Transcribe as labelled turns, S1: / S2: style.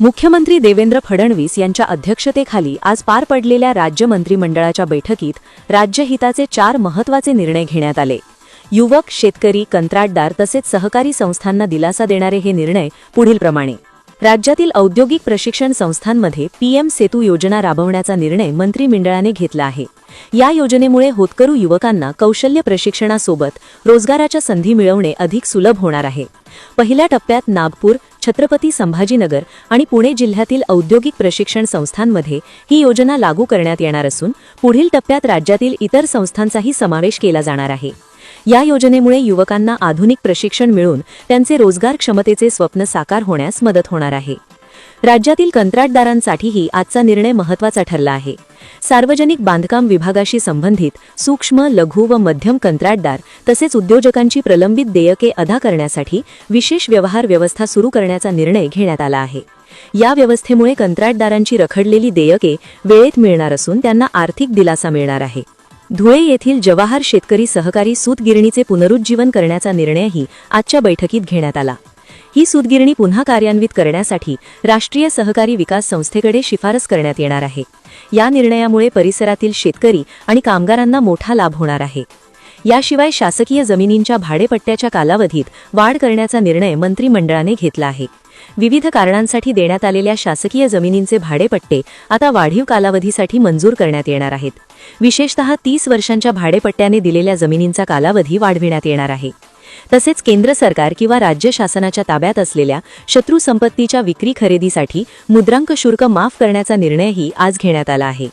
S1: मुख्यमंत्री देवेंद्र फडणवीस यांच्या अध्यक्षतेखाली आज पार पडलेल्या राज्य मंत्रिमंडळाच्या बैठकीत राज्यहिताचे 4 महत्त्वाचे निर्णय घेण्यात आले। युवक, शेतकरी, कंत्राटदार तसेच सहकारी संस्थांना दिलासा देणारे हे निर्णय पुढीलप्रमाणे। राज्यातील औद्योगिक प्रशिक्षण संस्थांमध्ये पीएम सेतू योजना राबवण्याचा निर्णय मंत्रिमंडळाने घेतला आहे। या योजनेमुळे होतकरू युवकांना कौशल्य प्रशिक्षणासोबत रोजगाराच्या संधी मिळवणे अधिक सुलभ होणार आहे। पहिल्या टप्प्यात नागपूर, छत्रपती संभाजीनगर आणि पुणे जिल्ह्यातील औद्योगिक प्रशिक्षण संस्थांमध्ये ही योजना लागू करण्यात येणार असून पुढील टप्प्यात राज्यातील इतर संस्थांचाही समावेश केला जाणार आहे। या योजनेमुळे युवकांना आधुनिक प्रशिक्षण मिळून त्यांचे रोजगार क्षमतेचे स्वप्न साकार होण्यास मदत होणार आहे। राज्यातील कंत्राटदारांसाठीही आजचा निर्णय महत्त्वाचा ठरला आहे। सार्वजनिक बांधकाम विभागाशी संबंधित सूक्ष्म, लघु व मध्यम कंत्राटदार तसेच उद्योजकांची प्रलंबित देयके अदा करण्यासाठी विशेष व्यवहार व्यवस्था सुरू करण्याचा निर्णय घेण्यात आला आहे। या व्यवस्थेमुळे कंत्राटदारांची रखडलेली देयके वेळेत मिळणार असून त्यांना आर्थिक दिलासा मिळणार आहे। धुळे येथील जवाहर शेतकरी सहकारी सूतगिरणीचे पुनरुज्जीवन करण्याचा निर्णयही आजच्या बैठकीत घेण्यात आला। ही सूतगिरणी पुन्हा कार्यान्वित करण्यासाठी राष्ट्रीय सहकारी विकास संस्थेकडे शिफारस करण्यात येणार आहे। या निर्णयामुळे परिसरातील शेतकरी आणि कामगारांना मोठा लाभ होणार आहे। याशिवाय शासकीय जमिनींच्या भाडेपट्ट्याच्या कालावधीत वाढ करण्याचा निर्णय मंत्रिमंडळाने घेतला आहे। विविध कारणांसाठी देण्यात आलेल्या शासकीय जमिनींचे भाडेपट्टे आता वाढीव कालावधीसाठी मंजूर करण्यात येणार आहेत। विशेषतः 30 वर्षांच्या भाडेपट्ट्याने दिलेल्या जमिनींचा कालावधी वाढविण्यात येणार आहे। तसेच केंद्र सरकार किंवा राज्य शासनाच्या ताब्यात असलेल्या शत्रू संपत्तीच्या विक्री खरेदीसाठी मुद्रांक शुल्क माफ करण्याचा निर्णयही आज घेण्यात आला आहे।